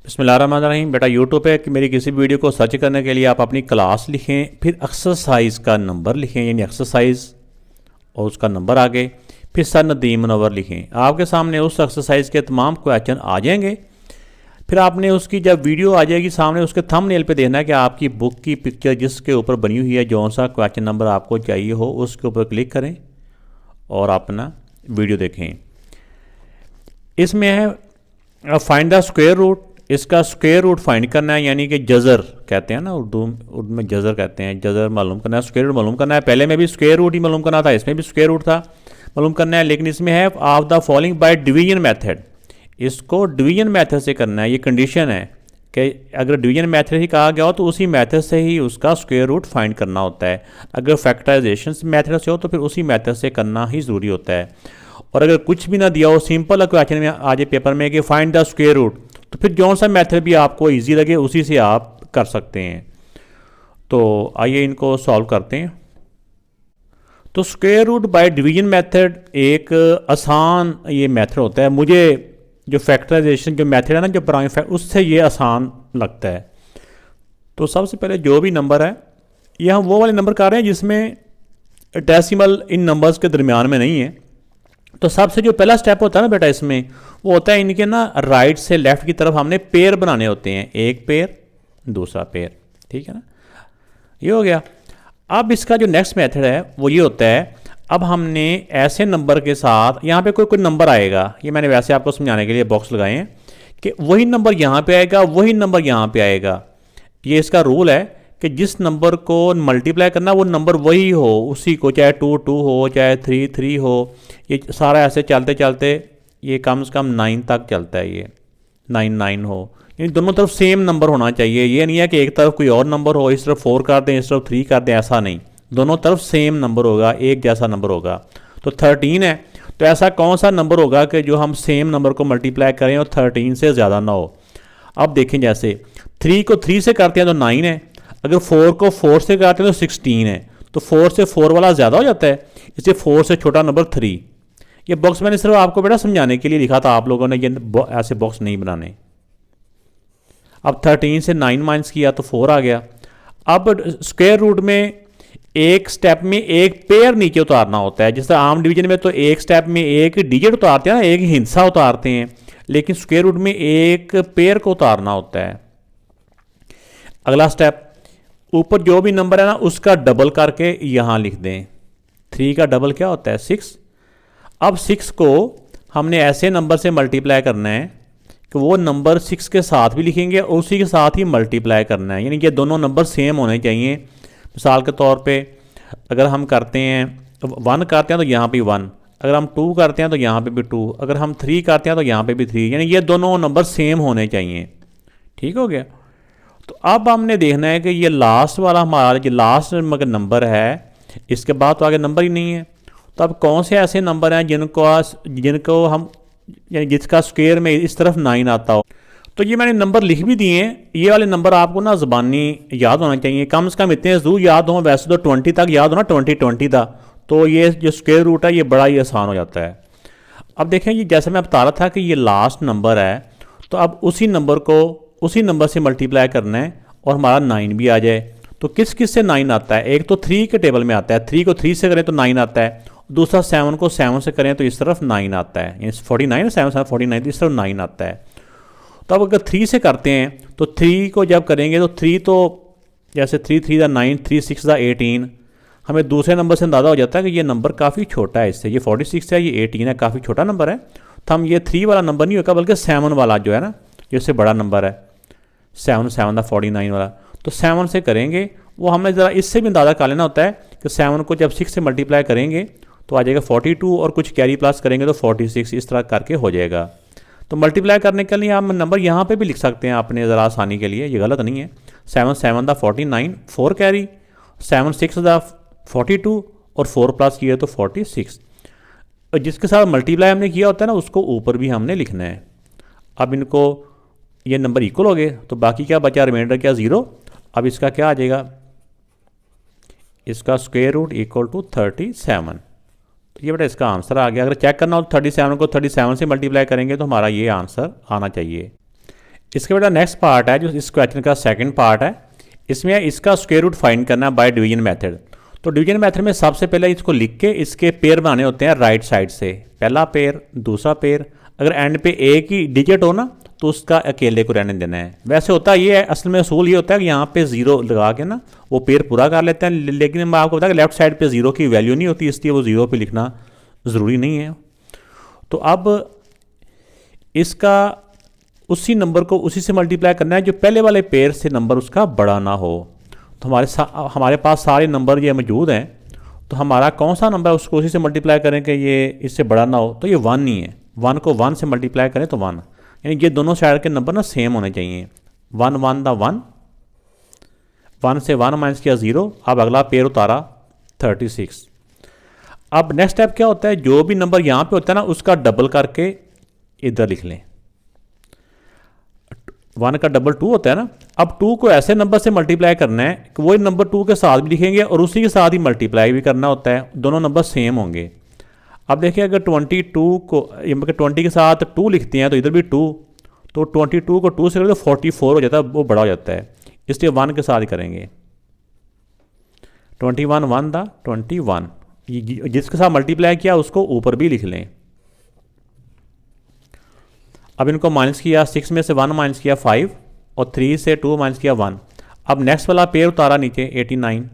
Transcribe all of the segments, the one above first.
बिस्मिल्लाहिर्रहमानिर्रहीम। बेटा यूट्यूब पे कि मेरी किसी वीडियो को सर्च करने के लिए आप अपनी क्लास लिखें, फिर एक्सरसाइज का नंबर लिखें यानी एक्सरसाइज और उसका नंबर आगे, फिर सर नदीम मुनव्वर लिखें। आपके सामने उस एक्सरसाइज के तमाम क्वेश्चन आ जाएंगे। फिर आपने उसकी जब वीडियो आ जाएगी सामने, उसके थंबनेल पे देखना है कि आपकी बुक की पिक्चर जिसके ऊपर बनी हुई है, जौन सा क्वेश्चन नंबर आपको चाहिए हो उसके ऊपर क्लिक करें और अपना वीडियो देखें। इसमें है फाइंड द स्क्वायर रूट। इसका स्क्वायर रूट फाइंड करना है, यानी कि जज़र कहते हैं ना, उर्दू में जज़र कहते हैं। जज़र मालूम करना है, स्क्वायर रूट मालूम करना है। पहले में भी स्क्वायर रूट ही मालूम करना था, इसमें भी स्क्वायर रूट था मालूम करना है, लेकिन इसमें है of the following bye division method. इसको डिवीजन मेथड से करना है। ये कंडीशन है कि अगर डिवीजन मेथड ही कहा गया हो तो उसी मेथड से ही उसका स्क्वायर रूट फाइंड करना होता है। अगर फैक्टराइजेशन मेथड से हो तो फिर उसी मेथड से करना ही ज़रूरी होता है। और अगर कुछ भी ना दिया हो, सिंपल क्वेश्चन में आ जाए पेपर में कि फाइंड द स्क्वायर रूट, तो फिर जौन सा मेथड भी आपको इजी लगे उसी से आप कर सकते हैं। तो आइए इनको सॉल्व करते हैं। तो square root by division method एक आसान ये मेथड होता है। मुझे जो फैक्टराइजेशन जो मेथड है ना, जो पुरानी उससे ये आसान लगता है। तो सबसे पहले जो भी नंबर है, ये हम वो वाले नंबर कर रहे हैं जिसमें डेसिमल इन नंबर्स के दरमियान में नहीं है। तो सबसे जो पहला स्टेप होता है ना बेटा, इसमें वो होता है इनके ना राइट से लेफ्ट की तरफ हमने पेयर बनाने होते हैं। एक पेयर, दूसरा पेयर, ठीक है ना, ये हो गया। अब इसका जो नेक्स्ट मेथड है वो ये होता है, अब हमने ऐसे नंबर के साथ यहाँ पे कोई नंबर आएगा, ये मैंने वैसे आपको समझाने के लिए बॉक्स लगाए हैं कि वही नंबर यहाँ पे आएगा, वही नंबर यहाँ पे आएगा। ये इसका रूल है कि जिस नंबर को मल्टीप्लाई करना वो नंबर वही हो, उसी को, चाहे 2 2 हो, चाहे 3 3 हो। ये सारा ऐसे चलते चलते ये कम से कम 9 तक चलता है। ये 9 9 हो, यानी दोनों तरफ सेम नंबर होना चाहिए। ये नहीं है कि एक तरफ कोई और नंबर हो, इस तरफ 4 कर दें, इस तरफ 3 कर दें, ऐसा नहीं। दोनों तरफ सेम नंबर होगा, एक जैसा नंबर होगा। तो 13 है, तो ऐसा कौन सा नंबर होगा कि जो हम सेम नंबर को मल्टीप्लाई करें और 13 से ज़्यादा ना हो। अब देखें, जैसे 3 को 3 से करते हैं तो 9 है, अगर 4 को 4 से करते हैं तो 16 है। तो 4 से 4 वाला ज़्यादा हो जाता है, इसलिए 4 से छोटा नंबर 3। ये बॉक्स मैंने सिर्फ आपको बेटा समझाने के लिए लिखा था, आप लोगों ने ये ऐसे बॉक्स नहीं बनाने। अब 13 से 9 माइनस किया तो 4 आ गया। अब स्क्वायर रूट में एक स्टेप में एक पेयर नीचे उतारना होता है। जैसे आम डिवीजन में तो एक स्टेप में एक डिजिट उतारते हैं ना, एक हिस्सा उतारते हैं, लेकिन स्क्वायर रूट में एक पेयर को उतारना होता है। अगला स्टेप, ऊपर जो भी नंबर है ना उसका डबल करके यहाँ लिख दें। 3 का डबल क्या होता है? 6। अब 6 को हमने ऐसे नंबर से मल्टीप्लाई करना है कि वो नंबर 6 के साथ भी लिखेंगे और उसी के साथ ही मल्टीप्लाई करना है, यानी कि दोनों नंबर सेम होने चाहिए। मिसाल के तौर पे अगर हम करते हैं 1 करते हैं तो यहाँ पे 1, अगर हम 2 करते हैं तो यहाँ पे भी 2, अगर हम 3 करते हैं तो यहाँ पे भी 3, यानी ये दोनों नंबर सेम होने चाहिए। ठीक हो गया। तो अब हमने देखना है कि ये लास्ट वाला हमारा जो लास्ट मगर नंबर है, इसके बाद तो आगे नंबर ही नहीं है। तो अब कौन से ऐसे नंबर हैं जिनको हम, यानी जिसका स्क्वायर में इस तरफ 9 आता हो। तो ये मैंने नंबर लिख भी दिए हैं। ये वाले नंबर आपको ना ज़बानी याद होना चाहिए, कम से कम इतने ज़रूर याद हों। वैसे तो 20 तक याद हो ना, 20 था, तो ये जो स्क्वायर रूट है ये बड़ा ही आसान हो जाता है। अब देखें, ये जैसे मैं बता रहा था कि ये लास्ट नंबर है, तो अब उसी नंबर को उसी नंबर से मल्टीप्लाई करना है और हमारा 9 भी आ जाए। तो किस किस से 9 आता है? एक तो 3 के टेबल में आता है, 3 को 3 से करें तो 9 आता है। दूसरा 7 को 7 से करें तो इस तरफ 9 आता है, यानी 49, 7 7 49, तो इस तरफ 9 आता है। तो अब अगर 3 से करते हैं तो 3 को जब करेंगे तो 3 तो जैसे 3 3 दा 9, 3 6 दा 18, हमें दूसरे नंबर से अंदाज़ा हो जाता है कि ये नंबर काफ़ी छोटा है इससे। ये 46 है, ये 18 है, काफ़ी छोटा नंबर है। तो हम ये 3 वाला नंबर नहीं होगा, बल्कि 7 वाला जो है ना, जो इससे बड़ा नंबर है, 7 7 दा 49 वाला, तो 7 से करेंगे। वो हमें ज़रा इससे भी अंदाज़ा कर लेना होता है कि 7 को जब 6 से मल्टीप्लाई करेंगे तो आ जाएगा 42 और कुछ कैरी प्लस करेंगे तो 46, इस तरह करके हो जाएगा। तो मल्टीप्लाई करने के लिए आप नंबर यहाँ पे भी लिख सकते हैं अपने ज़रा आसानी के लिए, ये गलत नहीं है। 7 7 दा 49, 4 कैरी, 7 6 दा 42 और 4 प्लस किए तो 46। और जिसके साथ मल्टीप्लाई हमने किया होता है ना उसको ऊपर भी हमने लिखना है। अब इनको ये नंबर इक्वल हो गए तो बाकी क्या बचा, रिमाइंडर क्या, 0। अब इसका क्या आ जाएगा, इसका स्क्वायर रूट इक्वल टू 37। तो ये बेटा इसका आंसर आ गया। अगर चेक करना हो तो 37 को 37 से मल्टीप्लाई करेंगे तो हमारा ये आंसर आना चाहिए। इसके बेटा नेक्स्ट पार्ट है जो इस क्वेश्चन का सेकंड पार्ट है, इसमें इसका स्क्वायर रूट फाइंड करना है बाय डिवीजन मेथड। तो डिवीजन मेथड में सबसे पहले इसको लिख के इसके पेयर बनाने होते हैं राइट साइड से, पहला पेयर दूसरा पेयर। अगर एंड पे एक ही डिजिट हो ना तो उसका अकेले को रहने देना है। वैसे होता ये है, असल में असूल ये होता है कि यहाँ पे जीरो लगा के ना वो पेयर पूरा कर लेते हैं, लेकिन मैं आपको बताया कि लेफ्ट साइड पे जीरो की वैल्यू नहीं होती, इसलिए वो जीरो पे लिखना ज़रूरी नहीं है। तो अब इसका उसी नंबर को उसी से मल्टीप्लाई करना है जो पहले वाले पेयर से नंबर उसका बड़ा ना हो। तो हमारे पास सारे नंबर ये मौजूद हैं, तो हमारा कौन सा नंबर उसको उसी से मल्टीप्लाई करें कि ये इससे बड़ा ना हो, तो ये 1 नहीं है। 1 को 1 से मल्टीप्लाई करें तो 1, यानी ये दोनों साइड के नंबर ना सेम होने चाहिए। 1 1 दा 1, 1 से 1 माइनस किया 0। अब अगला पेयर उतारा 36। अब नेक्स्ट स्टेप क्या होता है, जो भी नंबर यहाँ पे होता है ना उसका डबल करके इधर लिख लें। 1 का डबल 2 होता है ना। अब 2 को ऐसे नंबर से मल्टीप्लाई करना है कि वही नंबर 2 के साथ भी लिखेंगे और उसी के साथ ही मल्टीप्लाई भी करना होता है, दोनों नंबर सेम होंगे। अब देखिए अगर 22 को 20 के साथ 2 लिखते हैं तो इधर भी 2, तो 22 को 2 से करें तो 44 हो जाता है, वो बड़ा हो जाता है, इसलिए 1 के साथ ही करेंगे। 21 1 दा 21, जिसके साथ मल्टीप्लाई किया उसको ऊपर भी लिख लें। अब इनको माइनस किया, 6 में से 1 माइनस किया 5 और 3 से 2 माइनस किया 1। अब नेक्स्ट वाला पेयर उतारा नीचे 89।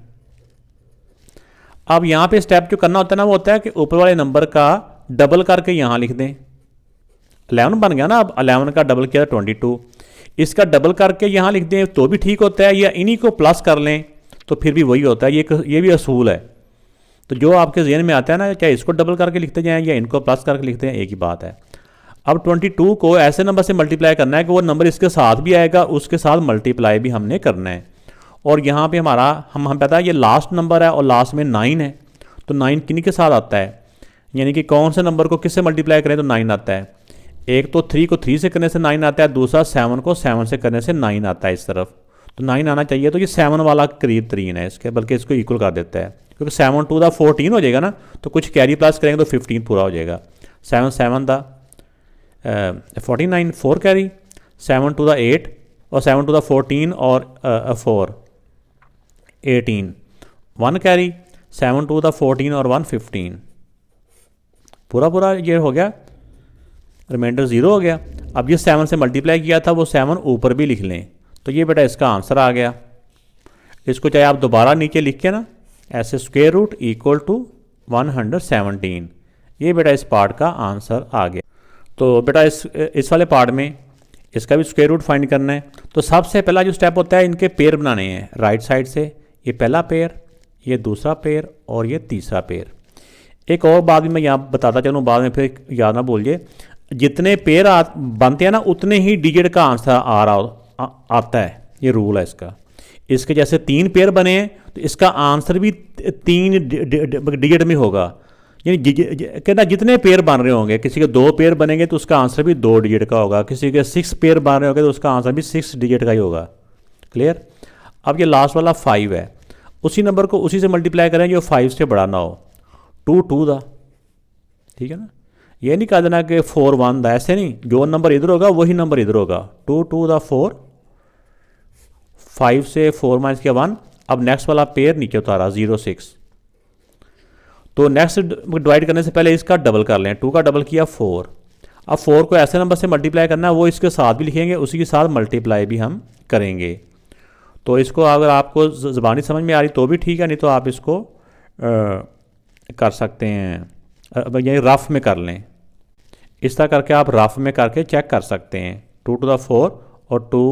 अब यहाँ पे स्टेप जो करना होता है ना वो होता है कि ऊपर वाले नंबर का डबल करके यहाँ लिख दें। 11 बन गया ना, अब 11 का डबल किया 22, इसका डबल करके यहाँ लिख दें तो भी ठीक होता है, या इन्हीं को प्लस कर लें तो फिर भी वही होता है। ये भी असूल है। तो जो आपके जहन में आता है ना, चाहे इसको डबल करके लिखते जाएँ या इनको प्लस करके लिखते हैं, एक ही बात है। अब 22 को ऐसे नंबर से मल्टीप्लाई करना है कि वो नंबर इसके साथ भी आएगा, उसके साथ मल्टीप्लाई भी हमने करना है। और यहाँ पे हमारा हम पता है ये लास्ट नंबर है और लास्ट में 9 है, तो 9 किन्हीं के साथ आता है, यानी कि कौन से नंबर को किससे मल्टीप्लाई करें तो 9 आता है। एक तो 3 को 3 से करने से 9 आता है, दूसरा 7 को 7 से करने से 9 आता है इस तरफ, तो 9 आना चाहिए। तो ये 7 वाला करीब तरीन है इसके, बल्कि इसको इक्वल कर देता है, क्योंकि 7 2 दा 14 हो जाएगा ना, तो कुछ कैरी प्लस करेंगे तो 15 पूरा हो जाएगा। 7 7 दा 49 4 कैरी, 7 2 दा 8 और 7 2 दा 14 और 4 18 1 कैरी, 7 2 दा 14 और 1 15, पूरा ये हो गया, रिमाइंडर 0 हो गया। अब ये 7 से मल्टीप्लाई किया था वो 7 ऊपर भी लिख लें, तो ये बेटा इसका आंसर आ गया। इसको चाहे आप दोबारा नीचे लिख के ना ऐसे स्क्वायर रूट इक्वल टू 117, ये बेटा इस पार्ट का आंसर आ गया। तो बेटा इस वाले पार्ट में इसका भी स्क्वायर रूट फाइंड करना है। तो सबसे पहला जो स्टेप होता है, इनके पेयर बनाने हैं राइट साइड से, ये पहला पेयर, ये दूसरा पेयर और ये तीसरा पेयर। एक और बात भी मैं यहाँ बताता चलूँ, बाद में फिर याद ना भूलिए, जितने पेयर बनते हैं ना उतने ही डिजिट का आंसर आता है, ये रूल है इसका। इसके जैसे 3 पेयर बने हैं तो इसका आंसर भी 3 डिजिट में होगा, यानी कहना जितने पेयर बन रहे होंगे, किसी के 2 पेयर बनेंगे तो उसका आंसर भी 2 डिजिट का होगा, किसी के 6 पेयर बन रहे होंगे तो उसका आंसर भी 6 डिजिट का ही होगा। क्लियर। अब ये लास्ट वाला 5 है, उसी नंबर को उसी से मल्टीप्लाई करें जो 5 से बड़ा ना हो। 2 2 दा, ठीक है ना, ये नहीं कह देना कि 4 1 दा, ऐसे नहीं, जो नंबर इधर होगा वही नंबर इधर होगा। 2 2 दा 4, 5 से 4 माइनस किया 1। अब नेक्स्ट वाला पेयर नीचे उतारा 0 6, तो नेक्स्ट डिवाइड करने से पहले इसका डबल कर लें। 2 का डबल किया 4। अब 4 को ऐसे नंबर से मल्टीप्लाई करना है, वो इसके साथ भी लिखेंगे, उसी के साथ मल्टीप्लाई भी हम करेंगे। तो इसको अगर आपको ज़बानी समझ में आ रही तो भी ठीक है, नहीं तो आप इसको कर सकते हैं, यही रफ में कर लें। इस तरह करके आप रफ में करके चेक कर सकते हैं। 2 टू द 4 और 2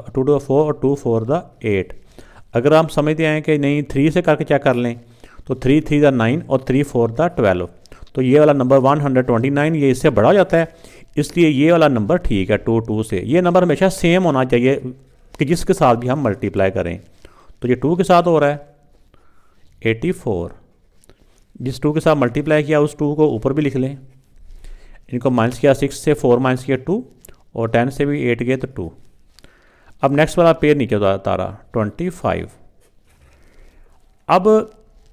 टू द 4 और 2 4 द 8। अगर हम समझते हैं कि नहीं 3 से करके चेक कर लें तो 3 3 द 9 और 3 4 द 12, तो ये वाला नंबर 129 ये इससे बड़ा हो जाता है, इसलिए ये वाला नंबर ठीक है 2 2 से। ये नंबर हमेशा सेम होना चाहिए कि जिसके साथ भी हम मल्टीप्लाई करें। तो ये 2 के साथ हो रहा है 84, जिस 2 के साथ मल्टीप्लाई किया उस 2 को ऊपर भी लिख लें। इनको माइनस किया 6 से 4 माइनस किया 2 और 10 से भी 8 गए तो 2। अब नेक्स्ट वाला पेयर नीचे उतारा 25। अब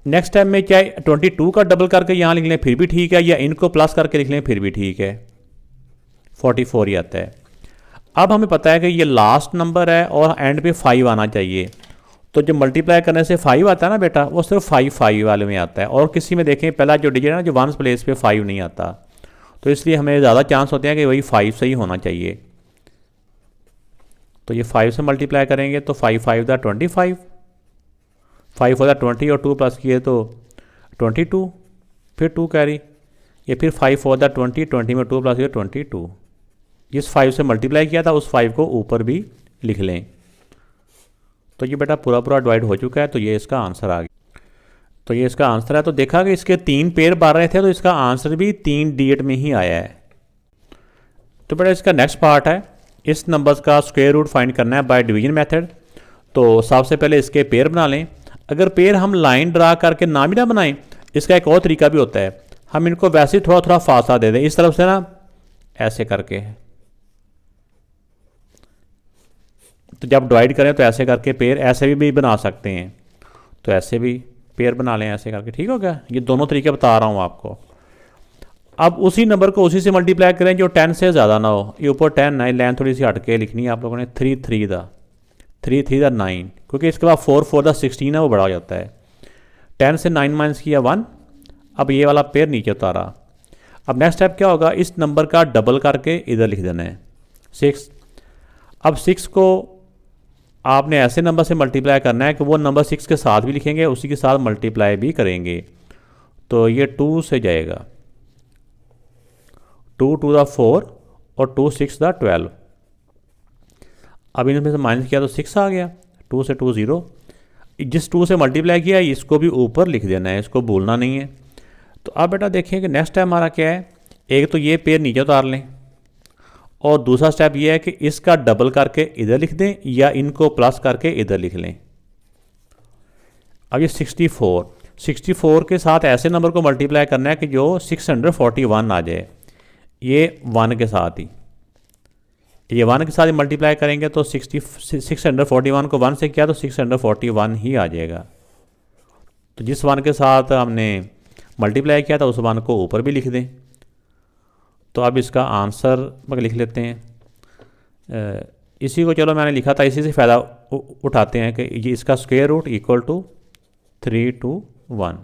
नेक्स्ट टाइम में चाहे 22 का डबल करके यहाँ लिख लें फिर भी ठीक है, या इनको प्लस करके लिख लें फिर भी ठीक है, 44 ही आता है। अब हमें पता है कि ये लास्ट नंबर है और एंड पे 5 आना चाहिए, तो जब मल्टीप्लाई करने से 5 आता है ना बेटा, वो सिर्फ 5 वाले में आता है, और किसी में देखें पहला जो डिजिट है ना जो 1 प्लेस पे 5 नहीं आता, तो इसलिए हमें ज़्यादा चांस होते हैं कि वही 5 से ही होना चाहिए। तो ये 5 से मल्टीप्लाई करेंगे तो 5 5 दा 25, 5 4 दा 20 और 2 प्लस किए तो 22, फिर 2 कैरी, ये फिर 5 4 दा 20, 20 में 2 प्लस किया 22। जिस 5 से मल्टीप्लाई किया था उस 5 को ऊपर भी लिख लें। तो ये बेटा पूरा डिवाइड हो चुका है, तो ये इसका आंसर आ गया। तो ये इसका आंसर है। तो देखा कि इसके 3 पेयर बन रहे थे, तो इसका आंसर भी 3 डिजिट में ही आया है। तो बेटा इसका नेक्स्ट पार्ट है, इस नंबर्स का स्क्वायर रूट फाइंड करना है बाय डिवीजन मेथड। तो सबसे पहले इसके पेयर बना लें। अगर पेयर हम लाइन ड्रा करके ना भी ना बनाएं, इसका एक और तरीका भी होता है, हम इनको वैसे ही थोड़ा फासला दे दें इस तरफ से ना, ऐसे करके। तो जब डिवाइड करें तो ऐसे करके पेयर ऐसे भी बना सकते हैं, तो ऐसे भी पेयर बना लें ऐसे करके, ठीक हो गया। ये दोनों तरीके बता रहा हूँ आपको। अब उसी नंबर को उसी से मल्टीप्लाई करें जो 10 से ज़्यादा ना हो। ये ऊपर 10 है, लाइन थोड़ी सी हट के लिखनी है आप लोगों ने। 3 3 दा 9, क्योंकि इसके बाद 4 4 दा 16 है, वो बड़ा हो जाता है। 10 से 9 माइनस किया 1। अब ये वाला पेयर नीचे उतारा। अब नेक्स्ट स्टेप क्या होगा, इस नंबर का डबल करके इधर लिख देना है 6। अब 6 को आपने ऐसे नंबर से मल्टीप्लाई करना है कि वो नंबर 6 के साथ भी लिखेंगे, उसी के साथ मल्टीप्लाई भी करेंगे। तो ये 2 से जाएगा, 2 2 दा 4 और 2 6 दा 12। अब इनमें से माइनस किया तो 6 आ गया, 2 से 2 0। जिस 2 से मल्टीप्लाई किया इसको भी ऊपर लिख देना है, इसको भूलना नहीं है। तो अब बेटा देखिए कि नेक्स्ट टाइम हमारा क्या है, एक तो ये पेयर नीचे उतार लें, और दूसरा स्टेप ये है कि इसका डबल करके इधर लिख दें या इनको प्लस करके इधर लिख लें। अब ये 64 के साथ ऐसे नंबर को मल्टीप्लाई करना है कि जो 641 आ जाए, ये 1 के साथ ही, ये 1 के साथ ही मल्टीप्लाई करेंगे तो 641 को 1 से किया तो 641 ही आ जाएगा। तो जिस 1 के साथ हमने मल्टीप्लाई किया था उस 1 को ऊपर भी लिख दें। तो अब इसका आंसर लिख लेते हैं। इसी को चलो मैंने लिखा था, इसी से फ़ायदा उठाते हैं कि ये इसका स्क्वायर रूट इक्वल टू 3 2 1।